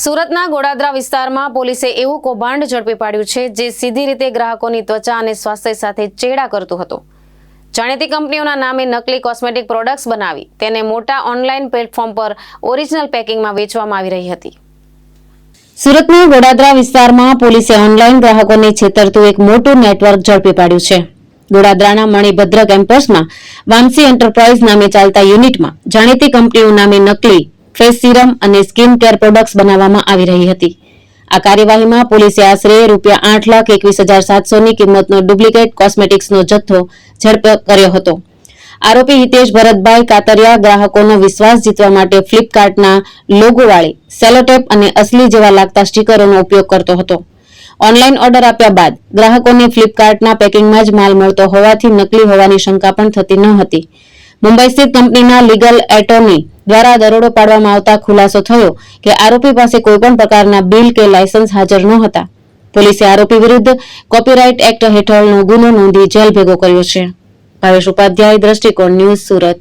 સુરતના ગોડાદરા વિસ્તારમાં પોલીસે એવું કૌભાંડ ઝડપી પાડ્યું છે જે સીધી રીતે ગ્રાહકોની ત્વચા અને સ્વાસ્થ્ય સાથે ચેડા કરતું હતું। જાણીતી કંપનીઓના નામે નકલી કોસ્મેટિક પ્રોડક્ટ્સ બનાવી તેને મોટા ઓનલાઈન પ્લેટફોર્મ પર ઓરિજિનલ પેકિંગમાં વેચવામાં આવી રહી હતી। સુરતના ગોડાદરા વિસ્તારમાં પોલીસે ઓનલાઈન ગ્રાહકોને છેતરતું એક મોટું નેટવર્ક ઝડપી પાડ્યું છે। ગોડાદરાના મણિભદ્ર કેમ્પસમાં વામસી એન્ટરપ્રાઇઝ નામે ચાલતા યુનિટમાં જાણીતી કંપનીઓ નામે નકલી ફેસ સિરમ અને સ્કિન કેર પ્રોડક્ટ્સ બનાવવામાં આવી રહી હતી। આ કાર્યવાહીમાં પોલીસે આશરે ₹8,21,700 ની કિંમતનો ડુપ્લિકેટ કોસ્મેટિક્સનો જથ્થો ઝડપ કર્યો હતો। આરોપી હિતેશ ભરતભાઈ કાતરિયા ગ્રાહકોનો વિશ્વાસ જીતવા માટે ફ્લિપકાર્ટના લોગોવાળી સેલોટેપ અને અસલી જેવા લાગતા સ્ટીકરોનો ઉપયોગ કરતો હતો। ઓનલાઈન ઓર્ડર આપ્યા બાદ ગ્રાહકોને ફ્લિપકાર્ટના પેકિંગમાં જ માલ મળતો હોવાથી નકલી હોવાની શંકા પણ થતી ન હતી। મુંબઈ સ્થિત કંપનીના લીગલ એટર્ની દ્વારા દરોડો પાડવામાં આવતા ખુલાસો થયો કે આરોપી પાસે કોઈપણ પ્રકારના બિલ કે લાયસન્સ હાજર નહોતા। પોલીસે આરોપી વિરુદ્ધ કોપીરાઇટ એક્ટ હેઠળનો ગુનો નોંધી જેલ ભેગો કર્યો છે। ભાવેશ ઉપાધ્યાય, દ્રષ્ટિકોણ ન્યૂઝ, સુરત।